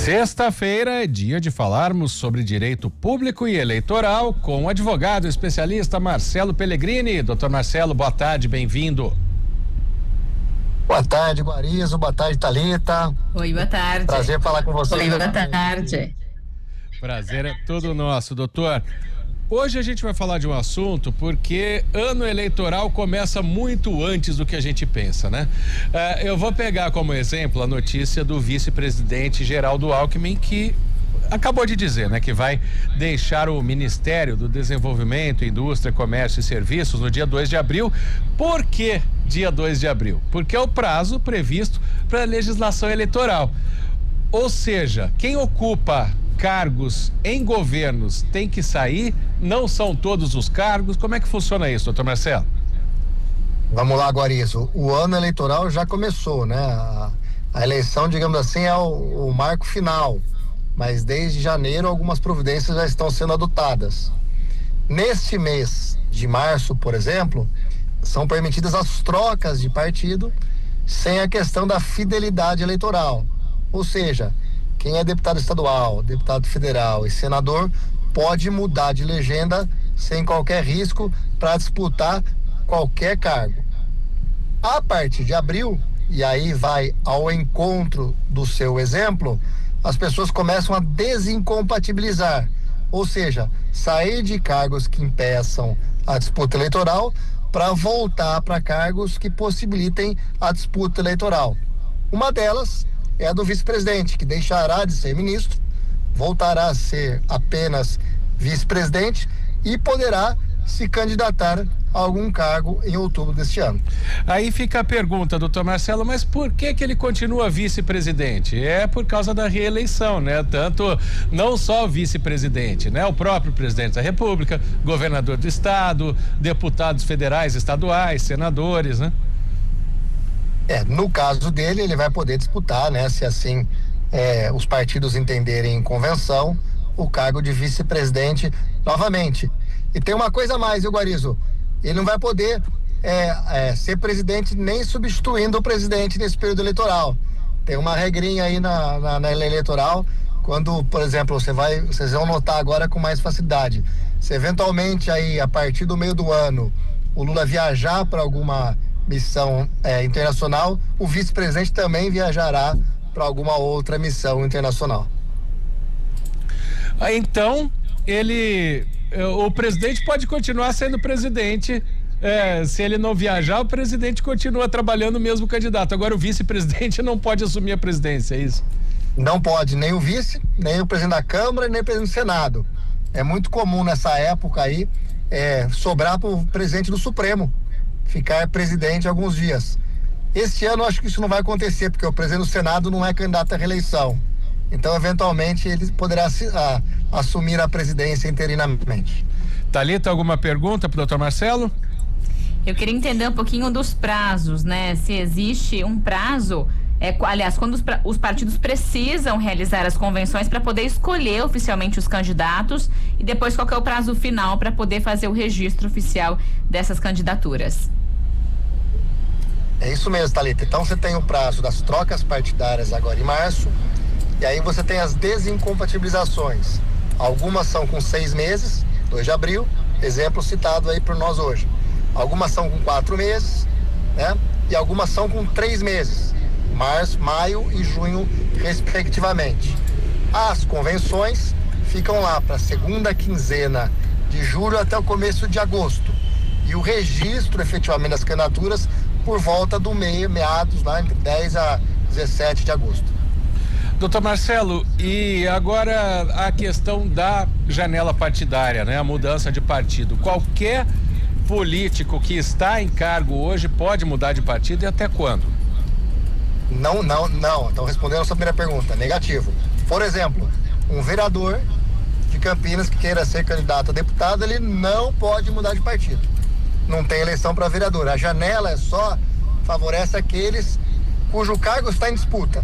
Sexta-feira é dia de falarmos sobre direito público e eleitoral com o advogado especialista Marcelo Pellegrini. Doutor Marcelo, boa tarde, bem-vindo. Boa tarde, Guarizo. Boa tarde, Thalita. Oi, boa tarde. Prazer falar com você. Oi, boa tarde. Prazer é todo nosso, doutor. Hoje a gente vai falar de um assunto porque ano eleitoral começa muito antes do que a gente pensa, né? Eu vou pegar como exemplo a notícia do vice-presidente Geraldo Alckmin, que acabou de dizer, né, que vai deixar o Ministério do Desenvolvimento, Indústria, Comércio e Serviços no dia 2 de abril. Por que dia 2 de abril? Porque é o prazo previsto para a legislação eleitoral. Ou seja, quem ocupa cargos em governos tem que sair, não são todos os cargos. Como é que funciona isso, doutor Marcelo? Vamos lá, Guarizo. O ano eleitoral já começou, né? A eleição, digamos assim, é o marco final, mas desde janeiro algumas providências já estão sendo adotadas. Neste mês de março, por exemplo, são permitidas as trocas de partido sem a questão da fidelidade eleitoral. Ou seja, quem é deputado estadual, deputado federal e senador pode mudar de legenda sem qualquer risco para disputar qualquer cargo. A partir de abril, e aí vai ao encontro do seu exemplo, as pessoas começam a desincompatibilizar, ou seja, sair de cargos que impeçam a disputa eleitoral para voltar para cargos que possibilitem a disputa eleitoral. Uma delas é a do vice-presidente, que deixará de ser ministro, voltará a ser apenas vice-presidente e poderá se candidatar a algum cargo em outubro deste ano. Aí fica a pergunta, doutor Marcelo, mas por que ele continua vice-presidente? É por causa da reeleição, né? Tanto, não só o vice-presidente, né? O próprio presidente da República, governador do estado, deputados federais, estaduais, senadores, né? No caso dele, ele vai poder disputar, né? Se assim os partidos entenderem em convenção, o cargo de vice-presidente novamente. E tem uma coisa a mais, viu, Guarizo? Ele não vai poder ser presidente nem substituindo o presidente nesse período eleitoral. Tem uma regrinha aí na lei eleitoral, quando, por exemplo, vocês vão notar agora com mais facilidade. Se eventualmente aí, a partir do meio do ano, o Lula viajar para alguma missão internacional, o vice-presidente também viajará para alguma outra missão internacional. Então, o presidente pode continuar sendo presidente, se ele não viajar, o presidente continua trabalhando mesmo candidato. Agora o vice-presidente não pode assumir a presidência, é isso? Não pode, nem o vice, nem o presidente da Câmara, nem o presidente do Senado. É muito comum nessa época aí sobrar para o presidente do Supremo ficar presidente alguns dias. Este ano eu acho que isso não vai acontecer, porque o presidente do Senado não é candidato à reeleição. Então, eventualmente, ele poderá assumir a presidência interinamente. Thalita, alguma pergunta para o doutor Marcelo? Eu queria entender um pouquinho dos prazos, né? Se existe um prazo, aliás, quando os partidos precisam realizar as convenções para poder escolher oficialmente os candidatos e depois qual que é o prazo final para poder fazer o registro oficial dessas candidaturas. É isso mesmo, Thalita. Então você tem o prazo das trocas partidárias agora em março, e aí você tem as desincompatibilizações. Algumas são com 6 meses, 2 de abril, exemplo citado aí por nós hoje. Algumas são com 4 meses, né? E algumas são com 3 meses, março, maio e junho, respectivamente. As convenções ficam lá para a segunda quinzena de julho até o começo de agosto. E o registro, efetivamente, das candidaturas por volta do meados, lá entre 10 a 17 de agosto. Doutor Marcelo, e agora a questão da janela partidária, né? A mudança de partido. Qualquer político que está em cargo hoje pode mudar de partido, e até quando? Não. Então, respondendo a sua primeira pergunta, negativo. Por exemplo, um vereador de Campinas que queira ser candidato a deputado, ele não pode mudar de partido. Não tem eleição para vereador. A janela favorece aqueles cujo cargo está em disputa.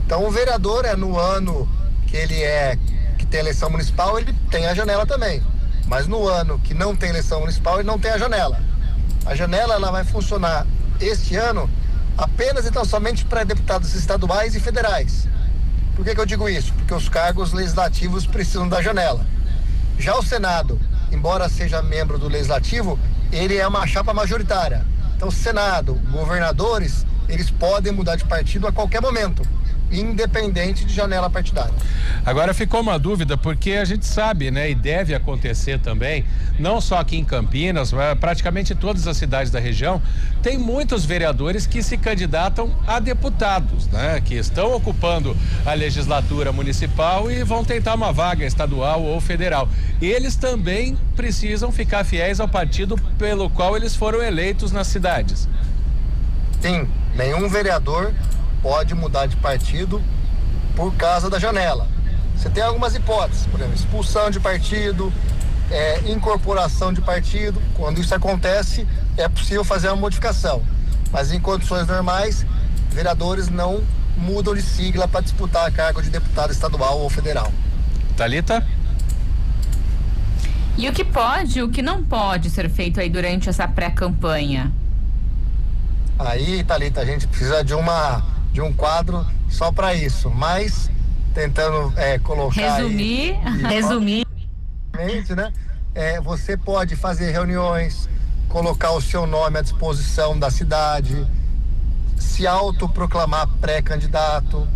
Então, o vereador no ano que tem eleição municipal, ele tem a janela também. Mas no ano que não tem eleição municipal, ele não tem a janela. A janela, ela vai funcionar este ano apenas, então, somente para deputados estaduais e federais. Por que eu digo isso? Porque os cargos legislativos precisam da janela. Já o Senado, embora seja membro do Legislativo, ele é uma chapa majoritária. Então, Senado, governadores, eles podem mudar de partido a qualquer momento, independente de janela partidária. Agora ficou uma dúvida, porque a gente sabe, né, e deve acontecer também, não só aqui em Campinas, mas praticamente em todas as cidades da região, tem muitos vereadores que se candidatam a deputados, né, que estão ocupando a legislatura municipal e vão tentar uma vaga estadual ou federal. Eles também precisam ficar fiéis ao partido pelo qual eles foram eleitos nas cidades. Sim, nenhum vereador pode mudar de partido por causa da janela. Você tem algumas hipóteses, por exemplo, expulsão de partido, incorporação de partido. Quando isso acontece, é possível fazer uma modificação. Mas em condições normais, vereadores não mudam de sigla para disputar cargo de deputado estadual ou federal. Thalita? E o que pode, o que não pode ser feito aí durante essa pré-campanha? Aí, Thalita, a gente precisa de um quadro só para isso, mas tentando colocar resumir, né? Você pode fazer reuniões, colocar o seu nome à disposição da cidade, se autoproclamar pré-candidato,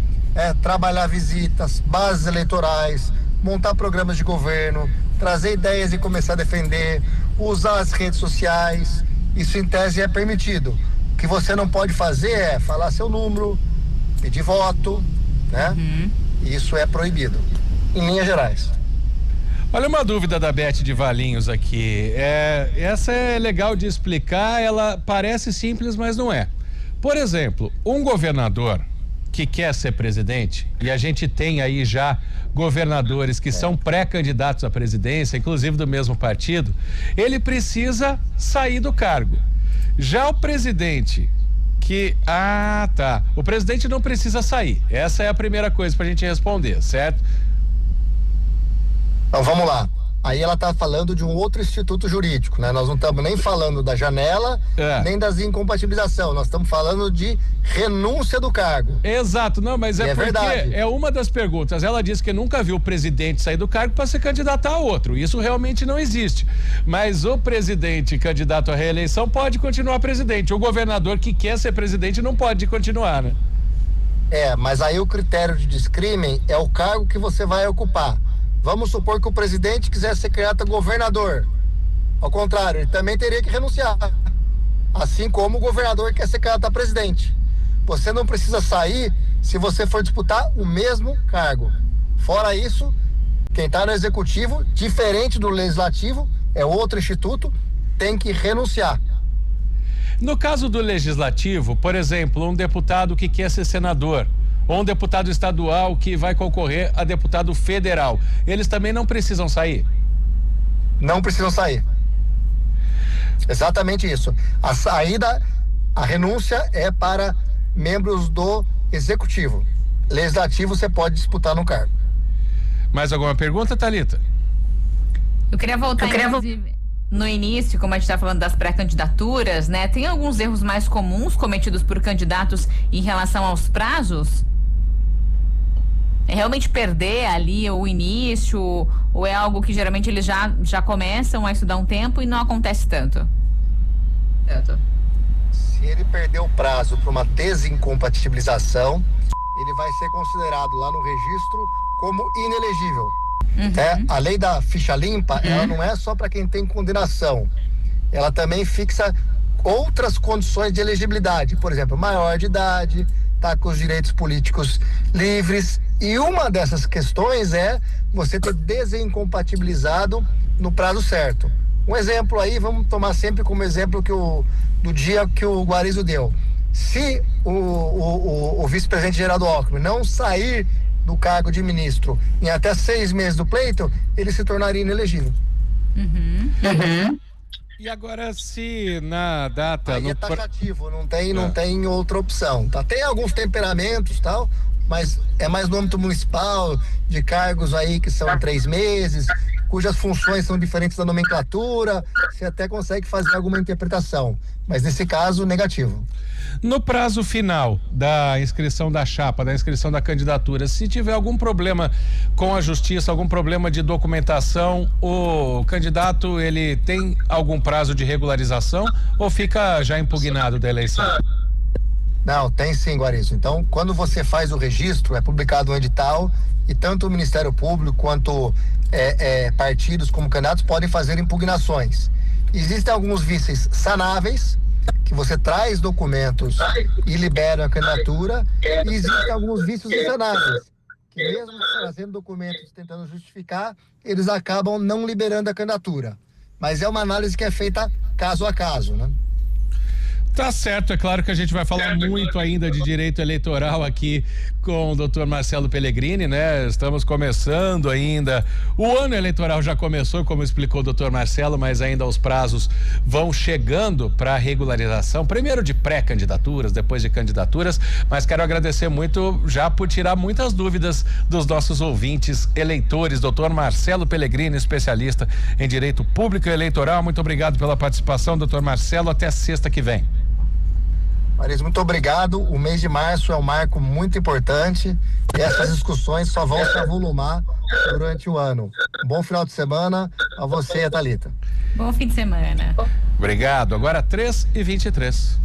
trabalhar visitas, bases eleitorais, montar programas de governo, trazer ideias e começar a defender, usar as redes sociais. Isso em tese é permitido. O que você não pode fazer é falar seu número, pedir voto, né? Isso é proibido, em linhas gerais. Olha, uma dúvida da Beth de Valinhos aqui. Essa é legal de explicar, ela parece simples, mas não é. Por exemplo, um governador que quer ser presidente, e a gente tem aí já governadores que são pré-candidatos à presidência, inclusive do mesmo partido, ele precisa sair do cargo. Já o presidente o presidente não precisa sair. Essa é a primeira coisa pra gente responder, certo? Então vamos lá. Aí ela está falando de um outro instituto jurídico, né? Nós não estamos nem falando da janela, nem das incompatibilização. Nós estamos falando de renúncia do cargo. Exato, não, mas porque verdade. É uma das perguntas. Ela disse que nunca viu o presidente sair do cargo para se candidatar a outro. Isso realmente não existe. Mas o presidente candidato à reeleição pode continuar presidente. O governador que quer ser presidente não pode continuar, né? Mas aí o critério de discrimen é o cargo que você vai ocupar. Vamos supor que o presidente quiser ser candidato a governador. Ao contrário, ele também teria que renunciar. Assim como o governador quer ser candidato a presidente. Você não precisa sair se você for disputar o mesmo cargo. Fora isso, quem está no executivo, diferente do legislativo, é outro instituto, tem que renunciar. No caso do legislativo, por exemplo, um deputado que quer ser senador, ou um deputado estadual que vai concorrer a deputado federal, eles também não precisam sair? Não precisam sair. Exatamente isso. A saída, a renúncia é para membros do executivo. Legislativo você pode disputar no cargo. Mais alguma pergunta, Thalita? Eu queria voltar inclusive no início, como a gente está falando das pré-candidaturas, né? Tem alguns erros mais comuns cometidos por candidatos em relação aos prazos? É realmente perder ali o início, ou é algo que geralmente eles já começam a estudar um tempo e não acontece tanto? Se ele perder o prazo para uma desincompatibilização, ele vai ser considerado lá no registro como inelegível. A lei da ficha limpa, ela não é só para quem tem condenação. Ela também fixa outras condições de elegibilidade. Por exemplo, maior de idade, tá com os direitos políticos livres. E uma dessas questões é você ter desincompatibilizado no prazo certo. Um exemplo aí, vamos tomar sempre como exemplo do dia que o Guarizo deu. Se o vice-presidente Geraldo Alckmin não sair do cargo de ministro em até 6 meses do pleito, ele se tornaria inelegível. E agora, se na data... Aí é taxativo, não tem outra opção, tá? Tem alguns temperamentos, tal, mas é mais no âmbito municipal, de cargos aí que são 3 meses, cujas funções são diferentes da nomenclatura, você até consegue fazer alguma interpretação, mas nesse caso, negativo. No prazo final da inscrição da chapa, da inscrição da candidatura, se tiver algum problema com a justiça, algum problema de documentação, o candidato, ele tem algum prazo de regularização ou fica já impugnado da eleição? Não, tem sim, Guarizo. Então, quando você faz o registro, é publicado um edital e tanto o Ministério Público quanto partidos como candidatos podem fazer impugnações. Existem alguns vícios sanáveis, que você traz documentos e libera a candidatura, e existem alguns vícios insanáveis, que mesmo trazendo documentos tentando justificar, eles acabam não liberando a candidatura. Mas é uma análise que é feita caso a caso, né? Tá certo, é claro que a gente vai falar muito ainda de direito eleitoral aqui com o doutor Marcelo Pellegrini, né? Estamos começando ainda, o ano eleitoral já começou, como explicou o doutor Marcelo, mas ainda os prazos vão chegando para regularização, primeiro de pré-candidaturas, depois de candidaturas, mas quero agradecer muito já por tirar muitas dúvidas dos nossos ouvintes eleitores. Doutor Marcelo Pellegrini, especialista em direito público e eleitoral, muito obrigado pela participação, doutor Marcelo, até sexta que vem. Maris, muito obrigado. O mês de março é um marco muito importante e essas discussões só vão se avolumar durante o ano. Um bom final de semana a você e a Thalita. Bom fim de semana. Obrigado. Agora 3h23.